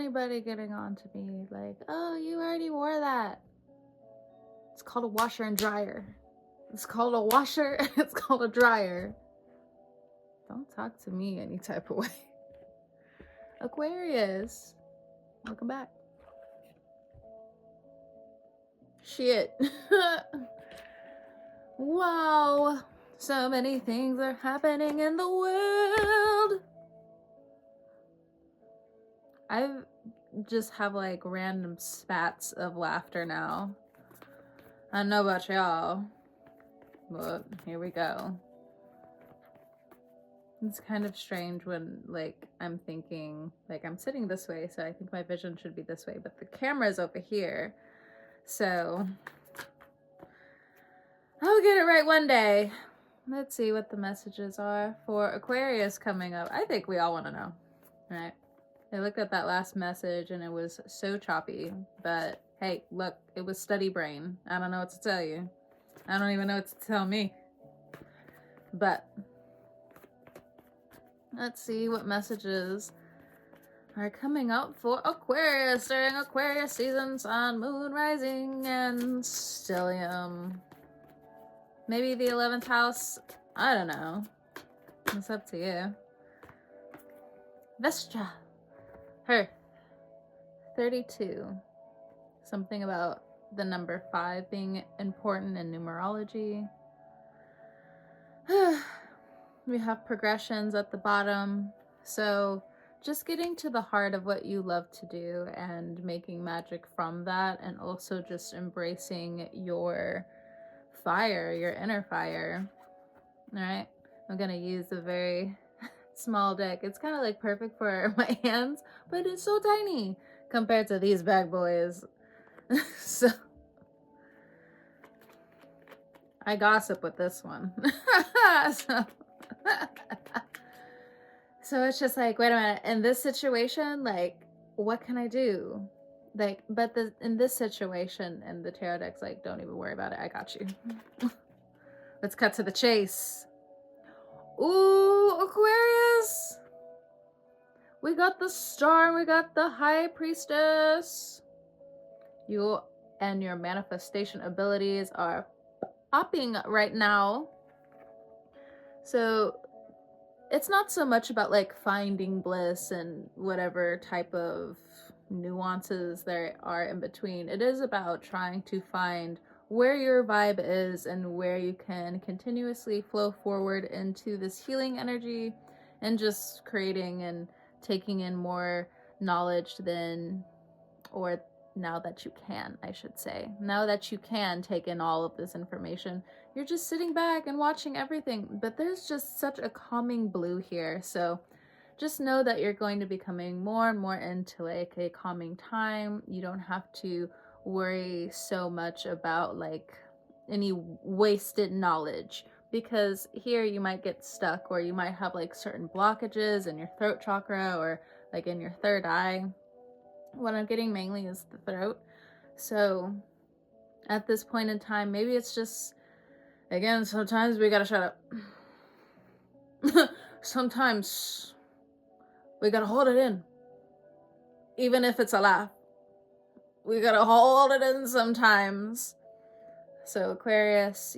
anybody getting on to me like, oh, you already wore that. It's called a washer and dryer. It's called a washer. It's called a dryer. Don't talk to me any type of way. Aquarius, welcome back. Shit. Wow. So many things are happening in the world. I just have like random spats of laughter now. I don't know about y'all, but here we go. It's kind of strange when like I'm thinking like I'm sitting this way, so I think my vision should be this way, but the camera's over here. So I'll get it right one day. Let's see what the messages are for Aquarius coming up. I think we all want to know, right? I looked at that last message and it was so choppy, but hey, look, it was study brain. I don't know what to tell you. I don't even know what to tell me. But let's see what messages are coming up for Aquarius during Aquarius season, sun, moon, rising, and stellium. Maybe the 11th house. I don't know. It's up to you. Vestra. Her. 32. Something about the number 5 being important in numerology. We have progressions at the bottom. So just getting to the heart of what you love to do and making magic from that, and also just embracing your fire, your inner fire. All right, I'm gonna use a very small deck. It's kind of like perfect for my hands, but it's so tiny compared to these bad boys. So I gossip with this one. So it's just like, wait a minute, in this situation, like, what can I do? Like, but in this situation, and the tarot deck's like, don't even worry about it, I got you. Let's cut to the chase. Ooh, Aquarius! We got the star, we got the high priestess. You and your manifestation abilities are popping right now. So it's not so much about like finding bliss and whatever type of nuances there are in between. It is about trying to find where your vibe is and where you can continuously flow forward into this healing energy and just creating and taking in more knowledge than, or now that you can, I should say. Now that you can take in all of this information, you're just sitting back and watching everything. But there's just such a calming blue here. So just know that you're going to be coming more and more into like a calming time. You don't have to worry so much about like any wasted knowledge, because here you might get stuck, or you might have like certain blockages in your throat chakra or like in your third eye. What I'm getting mainly is the throat. So at this point in time, maybe it's just, again, sometimes we gotta shut up. Sometimes we gotta hold it in. Even if it's a laugh, we gotta hold it in sometimes. So Aquarius,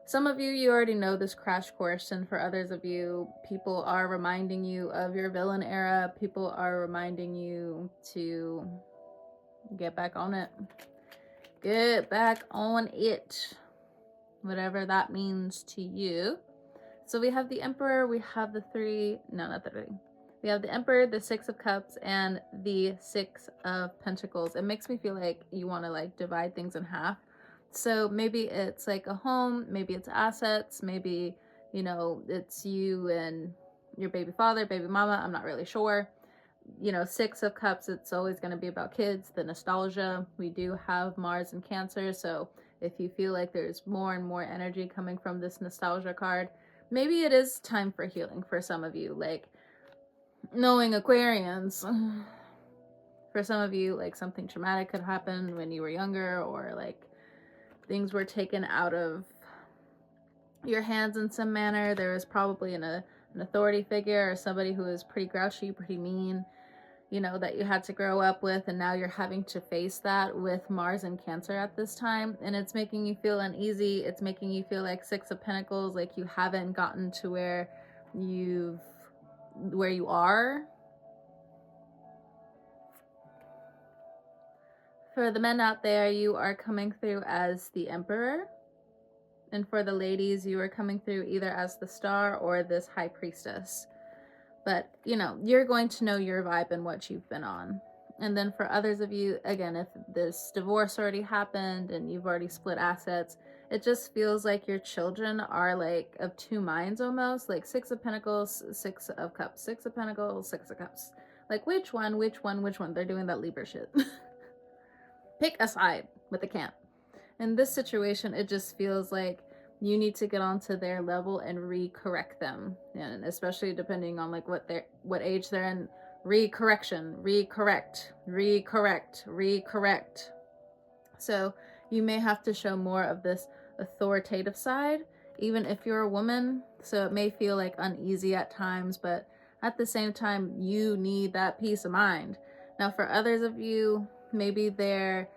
some of you already know this crash course, and for others of you, people are reminding you of your villain era. People are reminding you to get back on it. Get back on it. Whatever that means to you. So we have the Emperor, we have the we have the Emperor, the 6 of Cups, and the 6 of Pentacles. It makes me feel like you want to like divide things in half. So maybe it's like a home, maybe it's assets, maybe, you know, it's you and your baby father, baby mama, I'm not really sure. You know, 6 of Cups, it's always going to be about kids, the nostalgia. We do have Mars and Cancer, so if you feel like there's more and more energy coming from this nostalgia card, maybe it is time for healing for some of you. Like, knowing Aquarians, for some of you, like something traumatic could happen when you were younger, or like things were taken out of your hands in some manner. There was probably an authority figure or somebody who was pretty grouchy, pretty mean, you know, that you had to grow up with, and now you're having to face that with Mars and Cancer at this time, and it's making you feel uneasy. It's making you feel like Six of Pentacles, like you haven't gotten to where you are. For the men out there, you are coming through as the Emperor. And for the ladies, you are coming through either as the Star or this High Priestess. But, you know, you're going to know your vibe and what you've been on. And then for others of you, again, if this divorce already happened and you've already split assets, it just feels like your children are like of two minds almost. Like Six of Pentacles, Six of Cups, Six of Pentacles, Six of Cups. Like which one? They're doing that Libra shit. Pick a side, but they can't. In this situation, it just feels like you need to get onto their level and recorrect them, and especially depending on like what age they're in. Recorrect. So you may have to show more of this authoritative side, even if you're a woman. So it may feel like uneasy at times, but at the same time, you need that peace of mind. Now, for others of you, maybe they're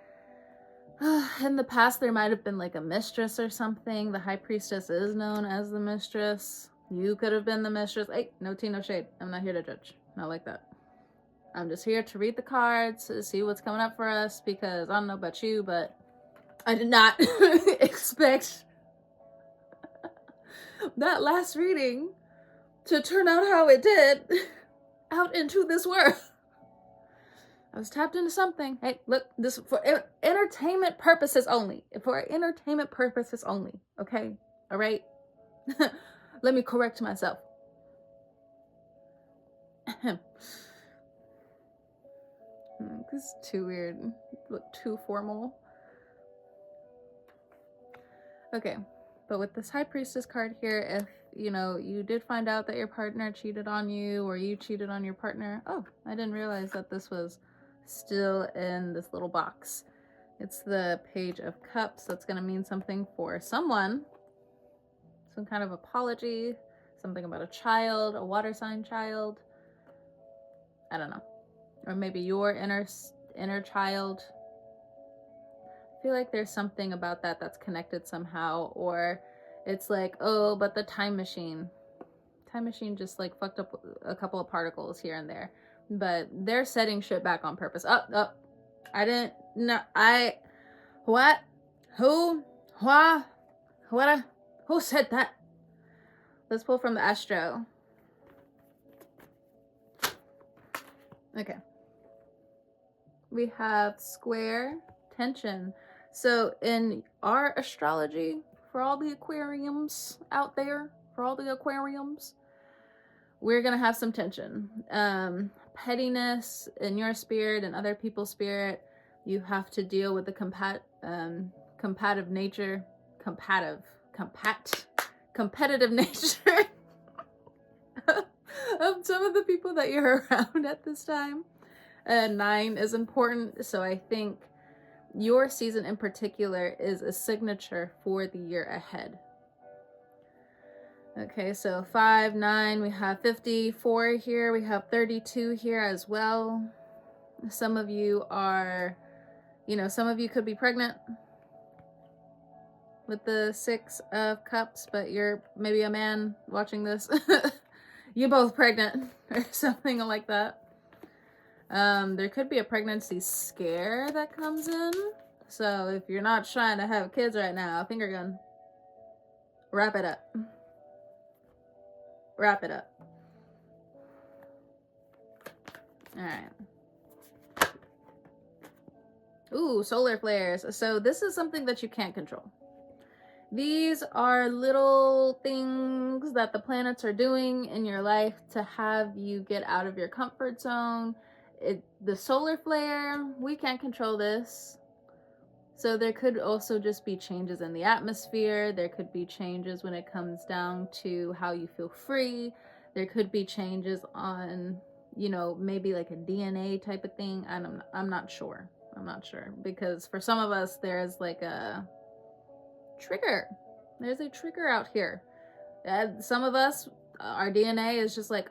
in the past, there might have been like a mistress or something. The High Priestess is known as the mistress. You could have been the mistress. Hey, no tea, no shade. I'm not here to judge. Not like that. I'm just here to read the cards, to see what's coming up for us, because I don't know about you, but I did not expect that last reading to turn out how it did out into this world. I was tapped into something. Hey, look, this for entertainment purposes only. For entertainment purposes only. Okay? All right? Let me correct myself. This is too weird. Look, too formal. Okay. But with this High Priestess card here, if, you know, you did find out that your partner cheated on you, or you cheated on your partner. Oh, I didn't realize that this was still in this little box. It's the Page of Cups. That's going to mean something for someone. Some kind of apology, something about a child, a water sign child. I don't know. Or maybe your inner child. I feel like there's something about that that's connected somehow. Or it's like, oh, but the time machine just like fucked up a couple of particles here and there. But they're setting shit back on purpose. I didn't know. What? Who? What? Who said that? Let's pull from the Astro. Okay. We have square, tension. So in our astrology, for all the aquariums out there, we're going to have some tension. Pettiness in your spirit and other people's spirit. You have to deal with the competitive nature of some of the people that you're around at this time. 9 is important, so I think your season in particular is a signature for the year ahead. Okay, so 5, 9, we have 54 here, we have 32 here as well. Some of you are, some of you could be pregnant with the 6 of Cups, but you're maybe a man watching this. You're both pregnant or something like that. There could be a pregnancy scare that comes in. So if you're not trying to have kids right now, finger gun. Wrap it up. All right. Ooh, solar flares. So this is something that you can't control. These are little things that the planets are doing in your life to have you get out of your comfort zone. The solar flare, we can't control this. So there could also just be changes in the atmosphere. There could be changes when it comes down to how you feel free. There could be changes on, maybe like a DNA type of thing. I'm not sure. Because for some of us, there's like a trigger. There's a trigger out here. Some of us, our DNA is just like,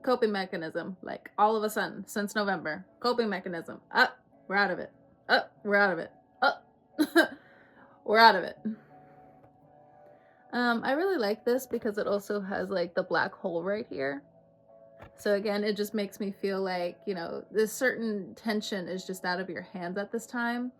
coping mechanism. Like, all of a sudden, since November, coping mechanism. Up, we're out of it. Up, we're out of it. Up, we're out of it. I really like this because it also has like the black hole right here. So again, it just makes me feel like, you know, this certain tension is just out of your hands at this time.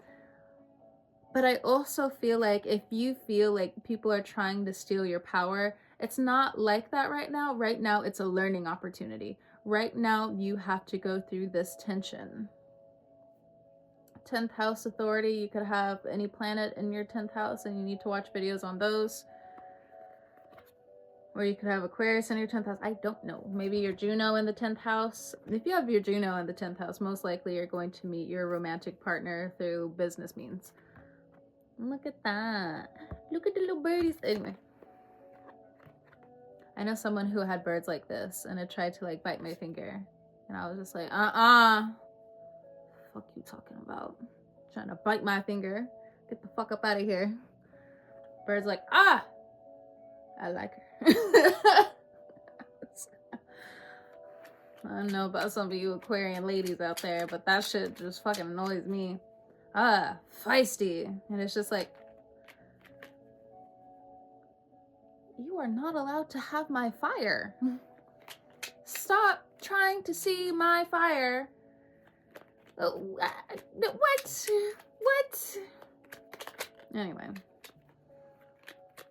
But I also feel like if you feel like people are trying to steal your power, it's not like that right now. Right now, it's a learning opportunity. Right now, you have to go through this tension. 10th house authority, you could have any planet in your 10th house and you need to watch videos on those. Or you could have Aquarius in your 10th house. I don't know. Maybe your Juno in the 10th house. If you have your Juno in the 10th house, most likely you're going to meet your romantic partner through business means. Look at that. Look at the little birdies. Anyway. I know someone who had birds like this and it tried to like bite my finger. And I was just like, fuck you talking about? Trying to bite my finger. Get the fuck up out of here. Bird's like, I like her. I don't know about some of you Aquarian ladies out there, but that shit just fucking annoys me. Feisty. And it's just like, you are not allowed to have my fire. Stop trying to see my fire. What? Anyway.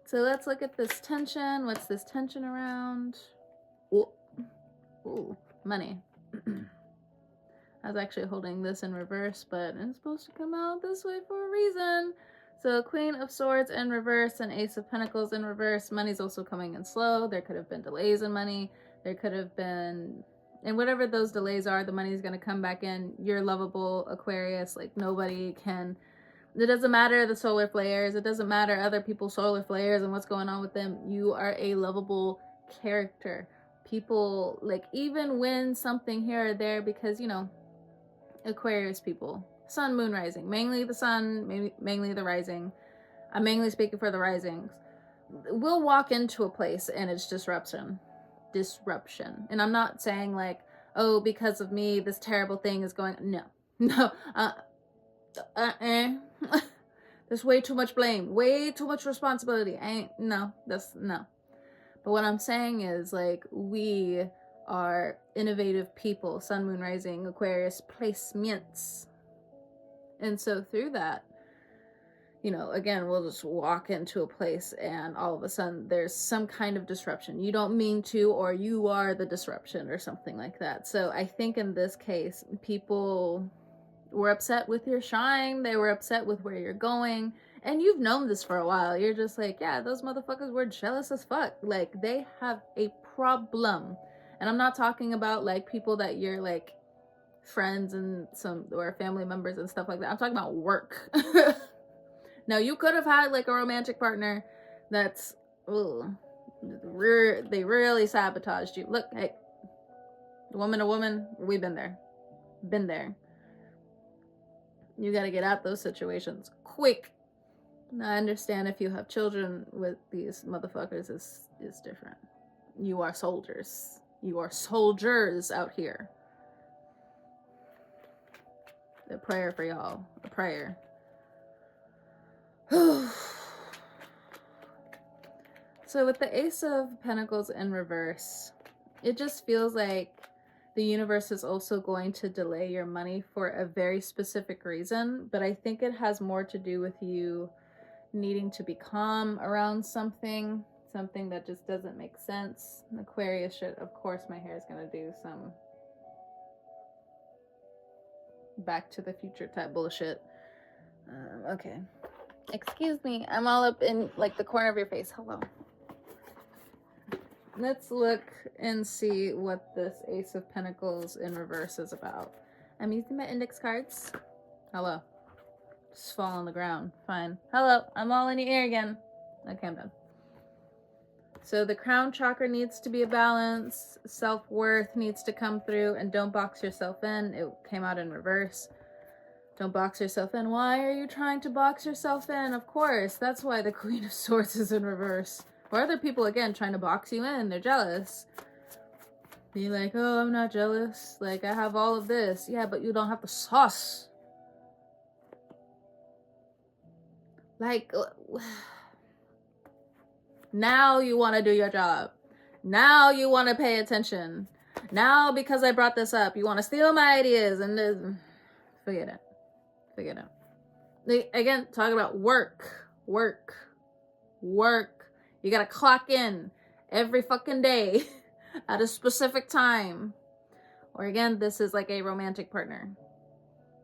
So let's look at this tension. What's this tension around? Ooh, money. I was actually holding this in reverse, but it's supposed to come out this way for a reason. So Queen of Swords in reverse and Ace of Pentacles in reverse. Money's also coming in slow. There could have been delays in money. There could have been, and whatever those delays are, the money's going to come back in. You're lovable, Aquarius. Like, nobody can, it doesn't matter the solar flares. It doesn't matter other people's solar flares and what's going on with them. You are a lovable character. People, like, even when something here or there, because, you know, Aquarius people, sun, moon, rising, mainly the sun, mainly the rising. I'm mainly speaking for the risings. We'll walk into a place and it's disruption. And I'm not saying like, oh, because of me, this terrible thing is going, no, there's way too much blame, way too much responsibility. No. But what I'm saying is, like, we are innovative people, sun, moon, rising, Aquarius placements. And so through that, you know, again, we'll just walk into a place and all of a sudden there's some kind of disruption. You don't mean to, or you are the disruption or something like that. So I think in this case, people were upset with your shine. They were upset with where you're going. And you've known this for a while. You're just like, yeah, those motherfuckers were jealous as fuck. Like, they have a problem. And I'm not talking about like people that you're like friends and some or family members and stuff like that. I'm talking about work. Now, you could have had like a romantic partner that's, they really sabotaged you. Look, hey, woman to woman, we've been there. You got to get out those situations quick. Now, I understand if you have children with these motherfuckers is different. You are soldiers. You are soldiers out here. A prayer for y'all. A prayer. So with the Ace of Pentacles in reverse, it just feels like the universe is also going to delay your money for a very specific reason, but I think it has more to do with you needing to be calm around something that just doesn't make sense. Aquarius shit, of course my hair is going to do some Back to the Future type bullshit. Okay. Excuse me, I'm all up in like the corner of your face. Hello. Let's look and see what this Ace of Pentacles in reverse is about. I'm using my index cards. Hello. Just fall on the ground. Fine. Hello. I'm all in your ear again. Okay, I'm done. So the crown chakra needs to be a balance. Self-worth needs to come through. And don't box yourself in. It came out in reverse. Don't box yourself in. Why are you trying to box yourself in? Of course. That's why the Queen of Swords is in reverse. Or other people, again, trying to box you in. They're jealous. Be like, oh, I'm not jealous. Like, I have all of this. Yeah, but you don't have the sauce. Like, now you want to do your job. Now you want to pay attention. Now, because I brought this up, you want to steal my ideas. And forget it. Forget it. Again, talking about work. You gotta clock in every fucking day at a specific time. Or again, this is like a romantic partner.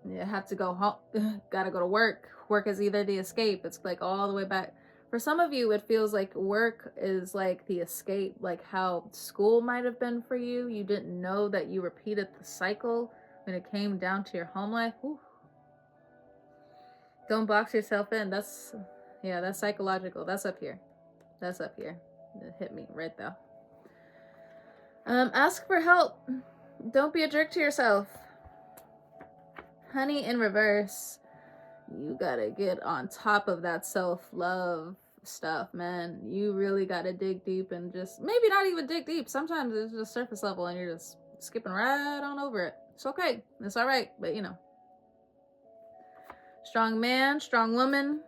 You have to go home, gotta go to work. Work is either the escape. It's like all the way back. For some of you, it feels like work is like the escape, like how school might have been for you. You didn't know that you repeated the cycle when it came down to your home life. Whew. Don't box yourself in. That's psychological. That's up here. It hit me right there. Ask for help. Don't be a jerk to yourself. Honey in reverse. You gotta get on top of that self-love stuff, man. You really gotta dig deep and just, maybe not even dig deep. Sometimes it's just surface level and you're just skipping right on over it. It's okay. It's all right. But, you know. Strong man, strong woman.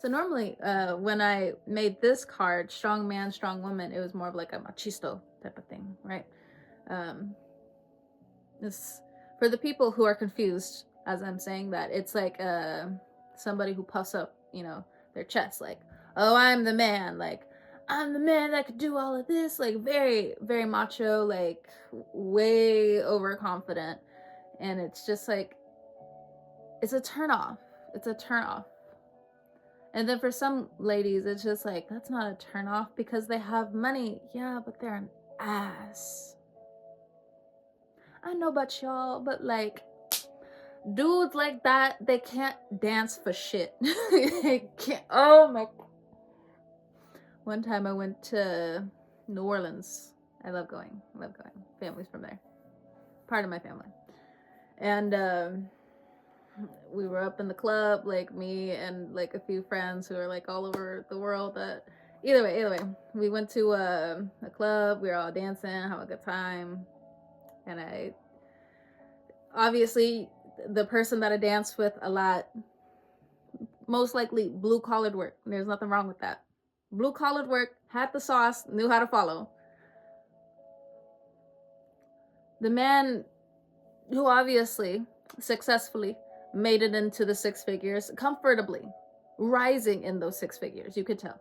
So normally, when I made this card, strong man, strong woman, it was more of like a machisto type of thing, right? This, for the people who are confused, as I'm saying that, it's like somebody who puffs up, you know, their chest, like, oh, I'm the man, like, I'm the man that could do all of this, like, very, very macho, like, way overconfident, and it's just like, it's a turnoff. It's a turnoff. And then for some ladies, it's just like, that's not a turnoff because they have money. Yeah, but they're an ass. I know about y'all, but like, dudes like that, they can't dance for shit. They can't. Oh my. One time I went to New Orleans. I love going. Family's from there. Part of my family. And we were up in the club, like me and like a few friends who are like all over the world. That either way, we went to a club. We were all dancing, having a good time, and I obviously the person that I danced with a lot, most likely blue collared work. There's nothing wrong with that. Blue collared work, had the sauce, knew how to follow. The man who obviously successfully made it into the six figures comfortably, rising in those six figures, you could tell.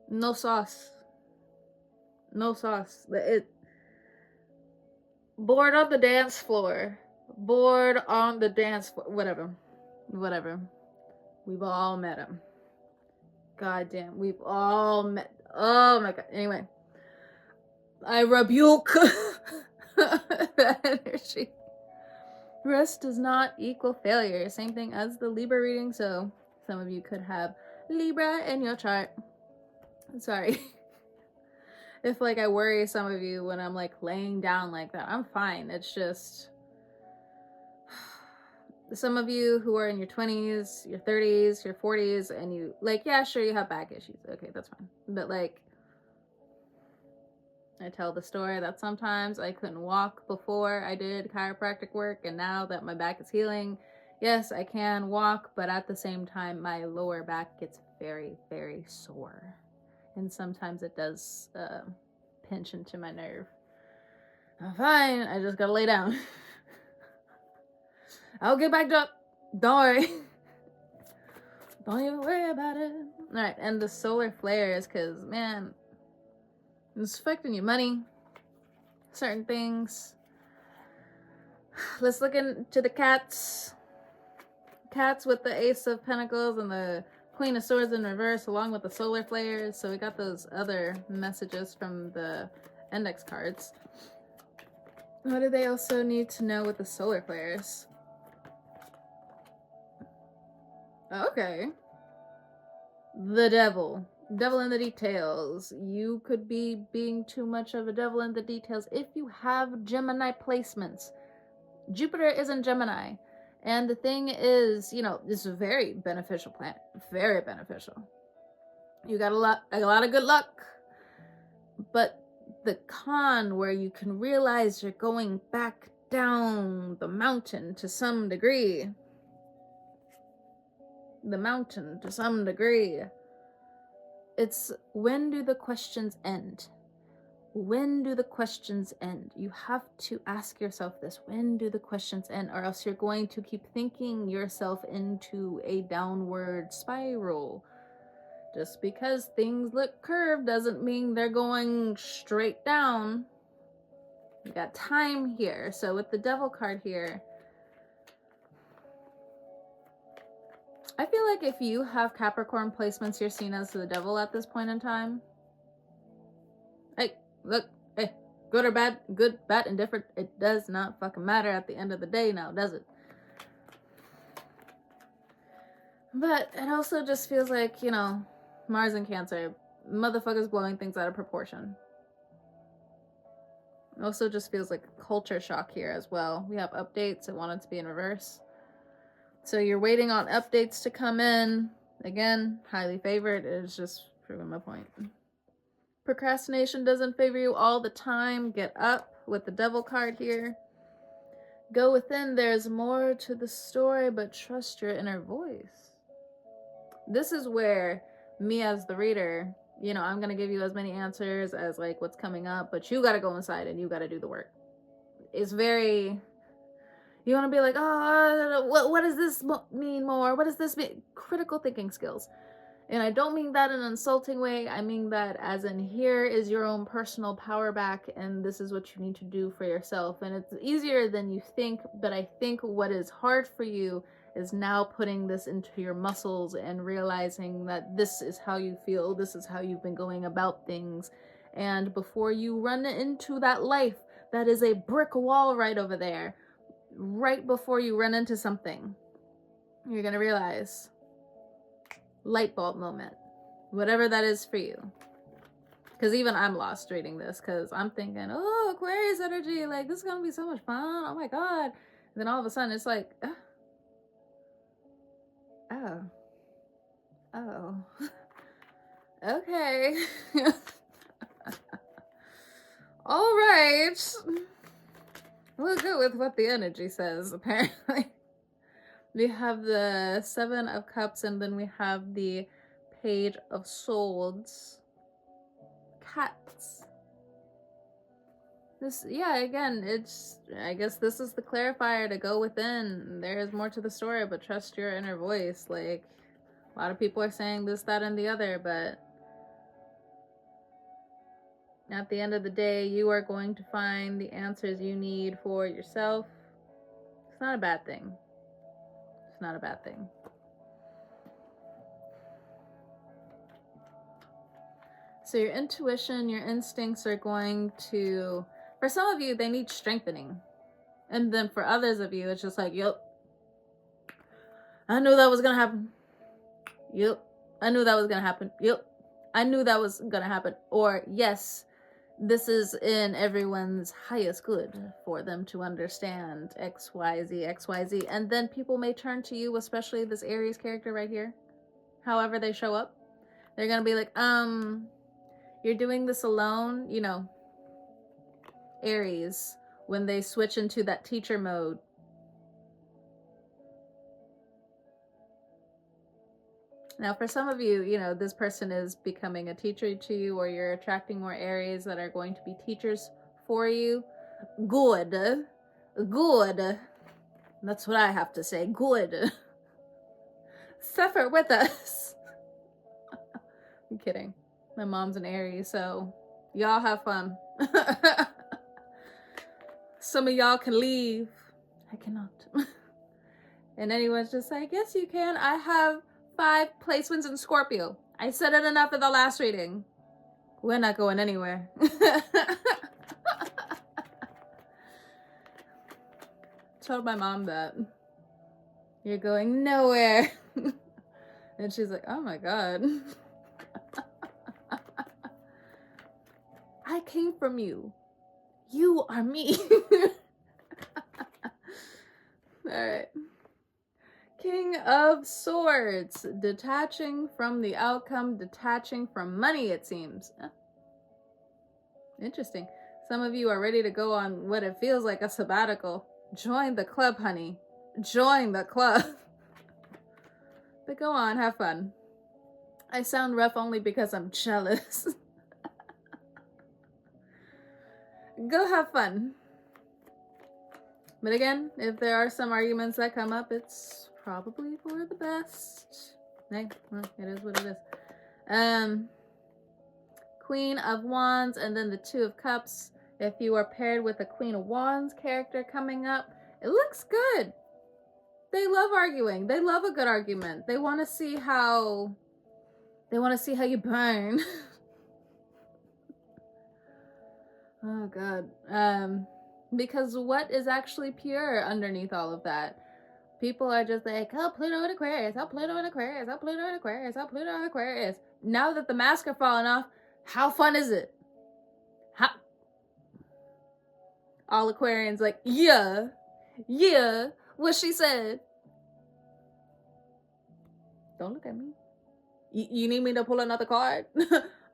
No sauce. It bored on the dance floor. Whatever. We've all met him. Goddamn, we've all met. Oh my god. Anyway, I rebuke that energy. Rest does not equal failure. Same thing as the Libra reading. So some of you could have Libra in your chart. Sorry. If like I worry some of you when I'm like laying down like that. I'm fine. It's just some of you who are in your 20s, your 30s, your 40s, and you like, yeah, sure, you have back issues. Okay, that's fine. But like, I tell the story that sometimes I couldn't walk before I did chiropractic work, and now that my back is healing, yes, I can walk, but at the same time, my lower back gets very, very sore. And sometimes it does pinch into my nerve. I'm fine, I just gotta lay down. I'll get back up. Don't worry. Don't even worry about it. Alright, and the solar flares, because, man, it's affecting your money. Certain things. Let's look into the cats. Cats with the Ace of Pentacles and the Queen of Swords in reverse, along with the solar flares. So we got those other messages from the index cards. What do they also need to know with the solar flares? Okay. The devil. Devil in the details. You could be being too much of a devil in the details if you have Gemini placements. Jupiter is in Gemini. And the thing is, you know, this is a very beneficial planet. Very beneficial. You got a lot of good luck. But the con where you can realize you're going back down the mountain to some degree. The mountain to some degree. It's when do the questions end? When do the questions end? You have to ask yourself this. When do the questions end? Or else you're going to keep thinking yourself into a downward spiral. Just because things look curved doesn't mean they're going straight down. You got time here. So with the Devil card here, I feel like if you have Capricorn placements, you're seen as the devil at this point in time. Hey, look, hey, good or bad, good, bad, indifferent, it does not fucking matter at the end of the day now, does it? But it also just feels like, you know, Mars and Cancer, motherfuckers blowing things out of proportion. It also just feels like a culture shock here as well. We have updates. I want it to be in reverse. So you're waiting on updates to come in. Again, highly favored. It's just proving my point. Procrastination doesn't favor you all the time. Get up with the Devil card here. Go within. There's more to the story, but trust your inner voice. This is where me as the reader, you know, I'm going to give you as many answers as like what's coming up, but you got to go inside and you got to do the work. It's very, you want to be like, oh, what does this mean more? What does this mean? Critical thinking skills. And I don't mean that in an insulting way. I mean that as in, here is your own personal power back, and this is what you need to do for yourself. And it's easier than you think, but I think what is hard for you is now putting this into your muscles and realizing that this is how you feel, this is how you've been going about things. And before you run into that life that is a brick wall right over there, right before you run into something, you're gonna realize, light bulb moment, whatever that is for you. Because even I'm lost reading this, because I'm thinking, oh, Aquarius energy, like this is gonna be so much fun, oh my god. And then all of a sudden it's like, oh, okay. All right, we'll go with what the energy says. Apparently we have the 7 of Cups, and then we have the Page of Swords. Cats. This, yeah, again, it's, I guess this is the clarifier to go within. There is more to the story, but trust your inner voice. Like, a lot of people are saying this, that, and the other, but at the end of the day, you are going to find the answers you need for yourself. It's not a bad thing. It's not a bad thing. So your intuition, your instincts are going to, for some of you, they need strengthening. And then for others of you, it's just like, yep, I knew that was going to happen. Yep, I knew that was going to happen. Yep, I knew that was going to happen. Or, yes, this is in everyone's highest good for them to understand X, Y, Z, X, Y, Z. And then people may turn to you, especially this Aries character right here. However they show up, they're going to be like, you're doing this alone, you know, Aries, when they switch into that teacher mode. Now, for some of you, you know, this person is becoming a teacher to you, or you're attracting more Aries that are going to be teachers for you. Good. Good. That's what I have to say. Good. Suffer with us. I'm kidding. My mom's an Aries, so y'all have fun. Some of y'all can leave. I cannot. And anyone's just like, yes, you can. I have 5 placements in Scorpio. I said it enough in the last reading. We're not going anywhere. Told my mom that. You're going nowhere. And she's like, oh my god. I came from you. You are me. All right. King of Swords. Detaching from the outcome, detaching from money, it seems. Interesting. Some of you are ready to go on what it feels like a sabbatical. Join the club, honey. Join the club. But go on, have fun. I sound rough only because I'm jealous. Go have fun. But again, if there are some arguments that come up, it's probably for the best. Hey, well, it is what it is. Queen of Wands, and then the Two of Cups. If you are paired with a Queen of Wands character coming up, it looks good. They love arguing. They love a good argument. They want to see how you burn. Oh god. Because what is actually pure underneath all of that? People are just like, oh, Pluto in Aquarius, oh, Pluto in Aquarius, oh, Pluto in Aquarius, oh, Pluto in Aquarius. Now that the masks are falling off, how fun is it? How? All Aquarians like, yeah, what she said. Don't look at me. You need me to pull another card?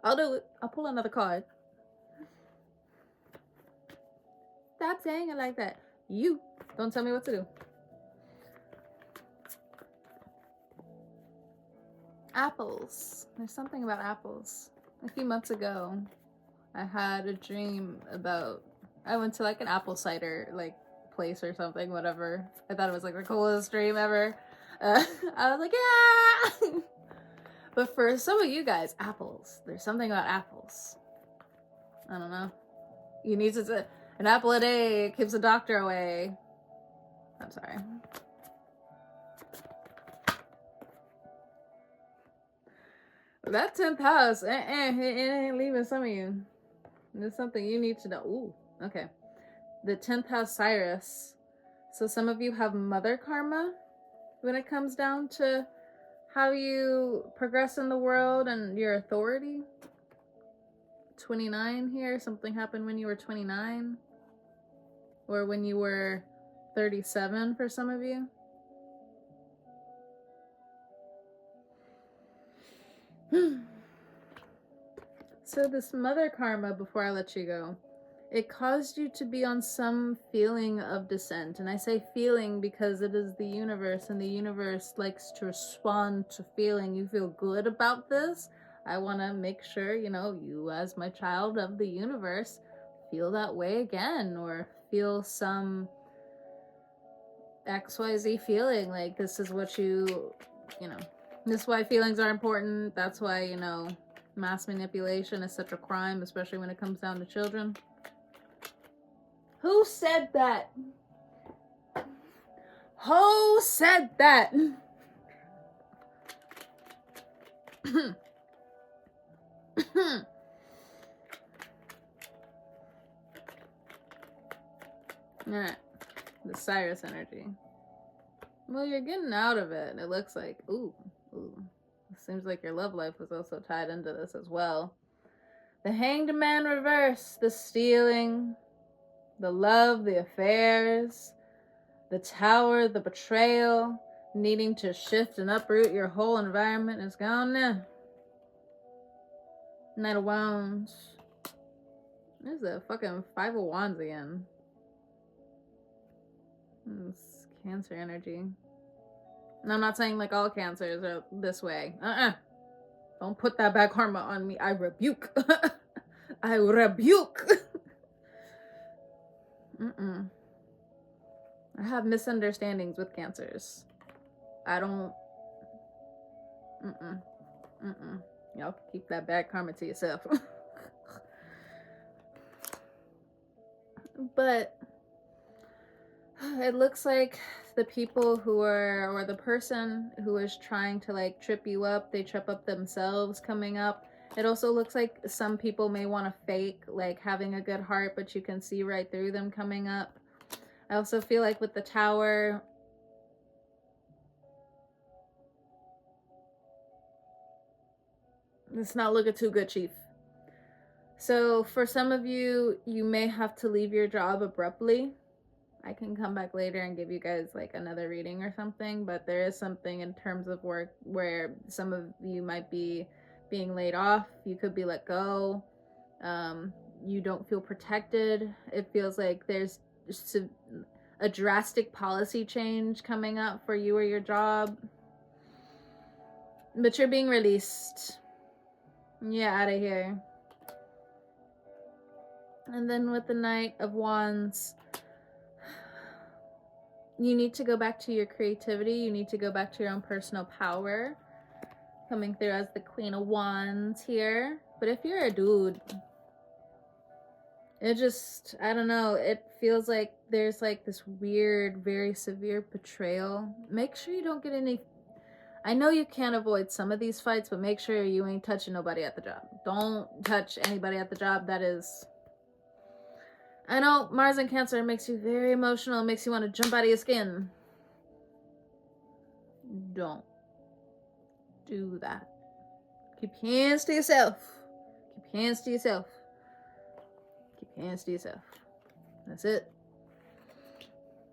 I'll do it. I'll pull another card. Stop saying it like that. You don't tell me what to do. Apples. There's something about apples. A few months ago, I had a dream about, I went to like an apple cider like place or something, whatever. I thought it was like the coolest dream ever. I was like, yeah. But for some of you guys, apples. There's something about apples. I don't know. You need to, an apple a day keeps the doctor away. I'm sorry. That 10th house, it ain't leaving some of you. There's something you need to know. Ooh, okay. The 10th house, Cyrus. So some of you have mother karma when it comes down to how you progress in the world and your authority. 29 here. Something happened when you were 29. Or when you were 37 for some of you. So this mother karma, before I let you go, it caused you to be on some feeling of descent. And I say feeling because it is the universe, and the universe likes to respond to feeling. You feel good about this. I want to make sure, you as my child of the universe feel that way again, or feel some XYZ feeling. Like this is what this is why feelings are important. That's why, mass manipulation is such a crime, especially when it comes down to children. Who said that? Who said that? Alright. The Cyrus energy. Well, you're getting out of it. It looks like, ooh. It seems like your love life was also tied into this as well. The Hanged Man reverse, the stealing, the love, the affairs, the Tower, the betrayal, needing to shift and uproot your whole environment is gone now. Knight of Wands. There's the fucking 5 of Wands again. It's Cancer energy. And I'm not saying like all cancers are this way. Don't put that bad karma on me. I rebuke. I rebuke. I have misunderstandings with cancers. I don't. Y'all can keep that bad karma to yourself. But it looks like the people who are, or the person who is trying to like trip you up, they trip up themselves coming up. It also looks like some people may want to fake like having a good heart, but you can see right through them coming up. I also feel like with the Tower, it's not looking too good, Chief. So for some of you, you may have to leave your job abruptly. I can come back later and give you guys like another reading or something, but there is something in terms of work where some of you might be being laid off. You could be let go. You don't feel protected. It feels like there's just a drastic policy change coming up for you or your job. But you're being released. Yeah, out of here. And then with the Knight of Wands, you need to go back to your creativity. You need to go back to your own personal power. Coming through as the Queen of Wands here. But if you're a dude, it just, I don't know, it feels like there's like this weird, very severe betrayal. Make sure you don't get any... I know you can't avoid some of these fights, but make sure you ain't touching nobody at the job. Don't touch anybody at the job. That is... I know Mars and Cancer makes you very emotional. It makes you want to jump out of your skin. Don't do that. Keep your hands to yourself. Keep your hands to yourself. Keep your hands to yourself. That's it.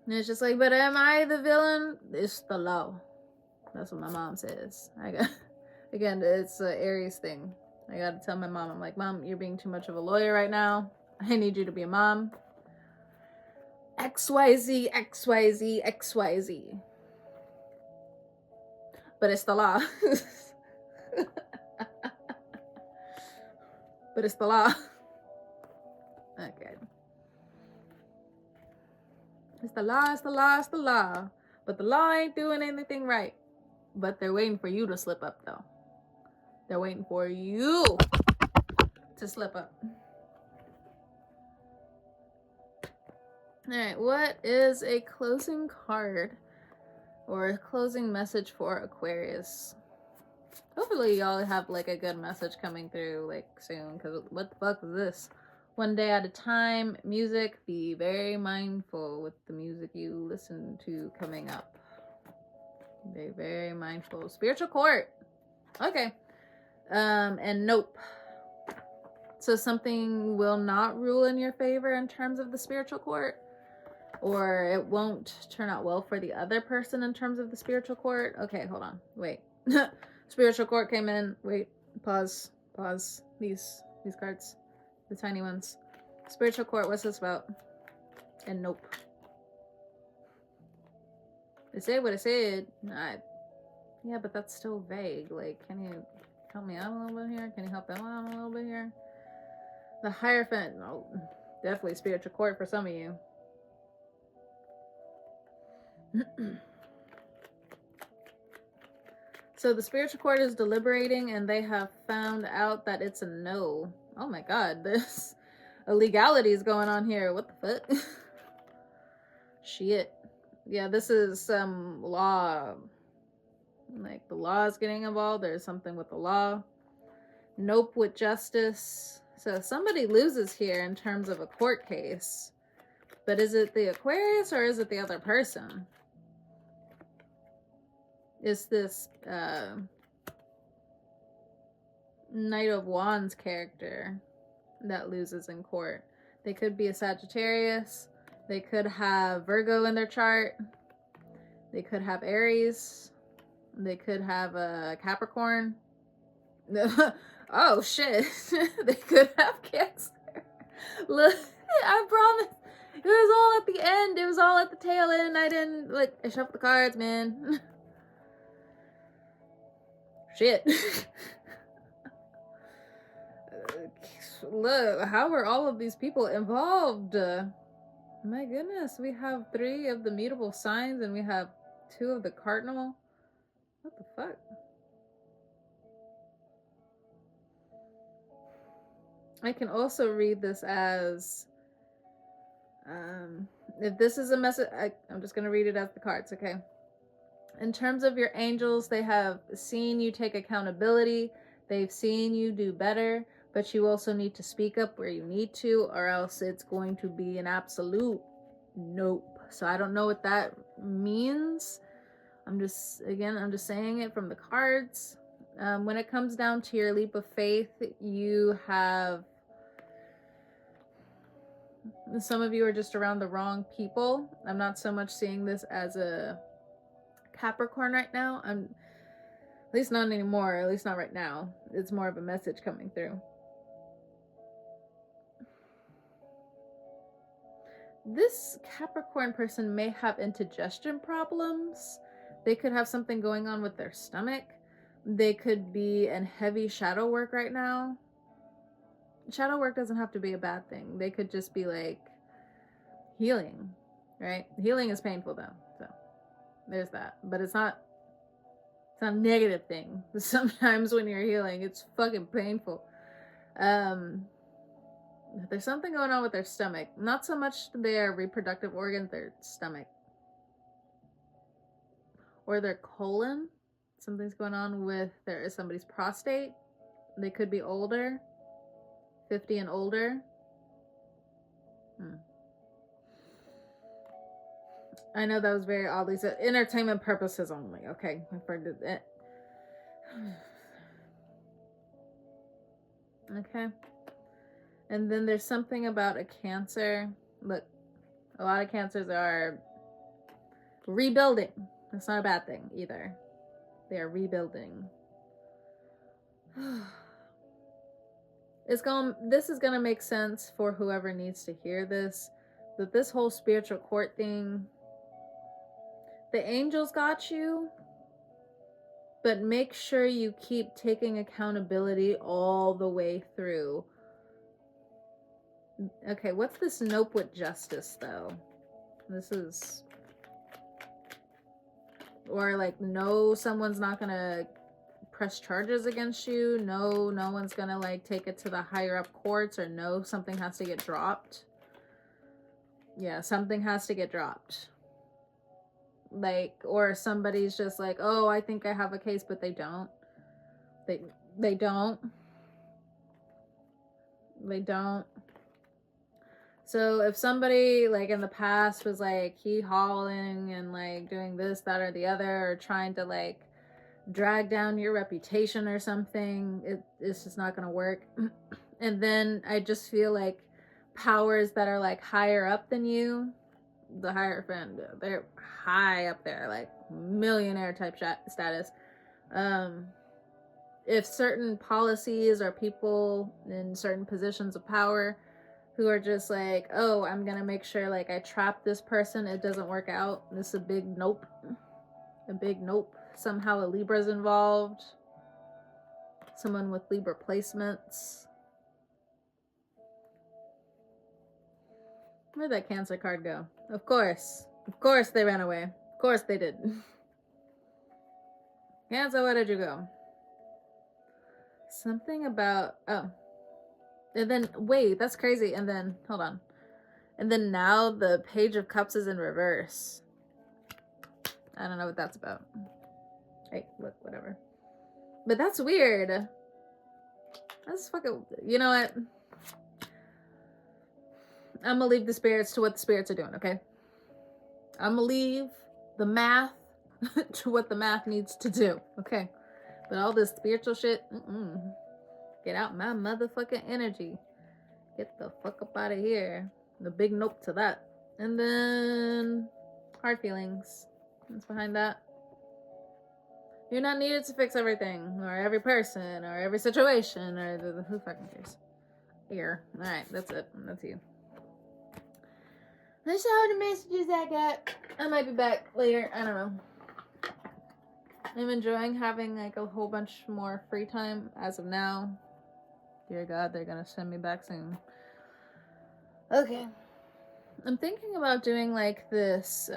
And it's just like, but am I the villain? It's the law. That's what my mom says. Again, it's an Aries thing. I gotta tell my mom, I'm like, Mom, you're being too much of a lawyer right now. I need you to be a mom. XYZ, XYZ, XYZ. But it's the law. But it's the law. Okay. It's the law, it's the law, it's the law. But the law ain't doing anything right. But they're waiting for you to slip up, though. They're waiting for you to slip up. Alright, what is a closing card or a closing message for Aquarius? Hopefully y'all have like a good message coming through like soon, because what the fuck is this? One day at a time. Music. Be very mindful with the music you listen to coming up. Be very mindful. Spiritual court. Okay. And nope. So something will not rule in your favor in terms of the spiritual court, or it won't turn out well for the other person in terms of the spiritual court. Okay, hold on. Wait. Spiritual court came in. Wait. Pause. These cards. The tiny ones. Spiritual court, what's this about? And nope. It said what it said. Yeah, but that's still vague. Like, can you help me out a little bit here? Can you help them out a little bit here? The Hierophant. Oh, definitely spiritual court for some of you. So the spiritual court is deliberating, and they have found out that it's a no. Oh my god, this illegality is going on here. What the fuck? Shit. Yeah, this is some law. Like, the law is getting involved. There's something with the law. Nope with justice. So somebody loses here in terms of a court case. But is it the Aquarius or is it the other person? Is this Knight of Wands character that loses in court? They could be a Sagittarius. They could have Virgo in their chart. They could have Aries. They could have a Capricorn. Oh shit. They could have Cancer. Look, I promise. It was all at the end. It was all at the tail end. I didn't, like, I shuffled the cards, man. Shit. Look, how are all of these people involved? My goodness, we have 3 of the mutable signs and we have 2 of the cardinal. What the fuck? I can also read this as, if this is a message, I'm just going to read it as the cards, okay? In terms of your angels, they have seen you take accountability. They've seen you do better, but you also need to speak up where you need to, or else it's going to be an absolute nope. So I don't know what that means. I'm just saying it from the cards. When it comes down to your leap of faith, you have Some of you are just around the wrong people. I'm not so much seeing this as a Capricorn right now. At least not anymore, at least not right now. It's more of a message coming through. This Capricorn person may have indigestion problems. They could have something going on with their stomach. They could be in heavy shadow work right now. Shadow work doesn't have to be a bad thing. They could just be like healing, right? Healing is painful though, so there's that. But it's not a negative thing. Sometimes when you're healing, it's fucking painful. There's something going on with their stomach. Not so much their reproductive organ, their stomach. Or their colon. Something's going on with somebody's prostate. They could be older. 50 and older. I know that was very oddly said. Entertainment purposes only. Okay. Okay. And then there's something about a Cancer. Look, a lot of Cancers are rebuilding. That's not a bad thing either. They are rebuilding. This is gonna make sense for whoever needs to hear this. That this whole spiritual court thing, the angels got you, but make sure you keep taking accountability all the way through. Okay, what's this nope with justice though? This is, or like, no, someone's not gonna press charges against you. No one's gonna like take it to the higher up courts, or no, something has to get dropped. Yeah, something has to get dropped. Like, or somebody's just like, oh, I think I have a case, but they don't. They don't. So if somebody like in the past was like hauling and like doing this, that, or the other, or trying to like drag down your reputation or something, it's just not gonna work. And then I just feel like powers that are like higher up than you, the Hierophant, they're high up there, like millionaire type status. If certain policies or people in certain positions of power who are just like, oh, I'm gonna make sure like I trap this person, it doesn't work out, this is a big nope. Somehow a Libra's involved, someone with Libra placements. Where'd that Cancer card go? Of course they ran away. Of course they did. Cancer, where did you go? Something about, oh, and then wait, that's crazy. And then hold on, and then now the Page of Cups is in reverse. I don't know what that's about. Hey, look, whatever. But that's weird. That's fucking, you know what, I'm gonna leave the spirits to what the spirits are doing, okay? I'm gonna leave the math to what the math needs to do, okay? But all this spiritual shit, get out my motherfucking energy. Get the fuck up out of here. The big nope to that. And then hard feelings. What's behind that? You're not needed to fix everything, or every person, or every situation, or who fucking cares? Here. Alright, that's it. That's you. That's all the messages I got. I might be back later. I don't know. I'm enjoying having like a whole bunch more free time as of now. Dear God, they're gonna send me back soon. Okay. I'm thinking about doing like this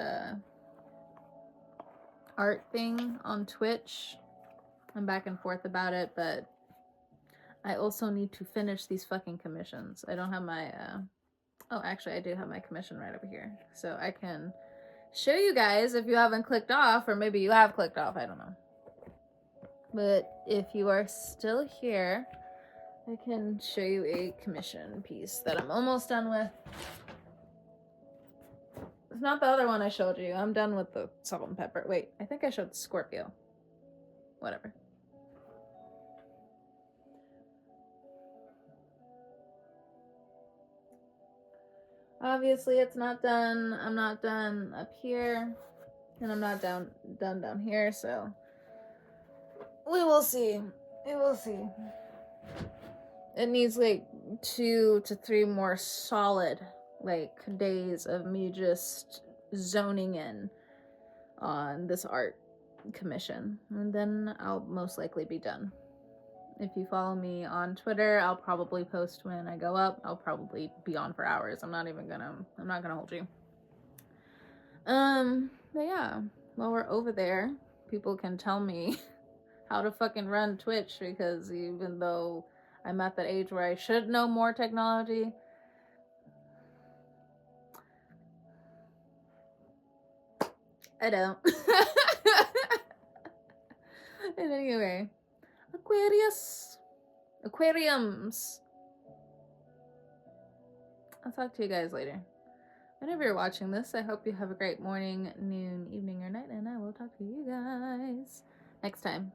art thing on Twitch. I'm back and forth about it, but I also need to finish these fucking commissions. I don't have my oh, actually I do have my commission right over here, so I can show you guys if you haven't clicked off, or maybe you have clicked off, I don't know. But if you are still here, I can show you a commission piece that I'm almost done with. It's not the other one I showed you. I'm done with the salt and pepper. Wait, I think I showed Scorpio. Whatever. Obviously, it's not done. I'm not done up here, and I'm not done down here, so we will see. We will see. It needs like 2 to 3 more solid like days of me just zoning in on this art commission, and then I'll most likely be done. If you follow me on Twitter, I'll probably post when I go up. I'll probably be on for hours. I'm not gonna hold you. But yeah, while we're over there, people can tell me how to fucking run Twitch, because even though I'm at that age where I should know more technology, I don't. And anyway, aquariums. I'll talk to you guys later. Whenever you're watching this, I hope you have a great morning, noon, evening, or night, and I will talk to you guys next time.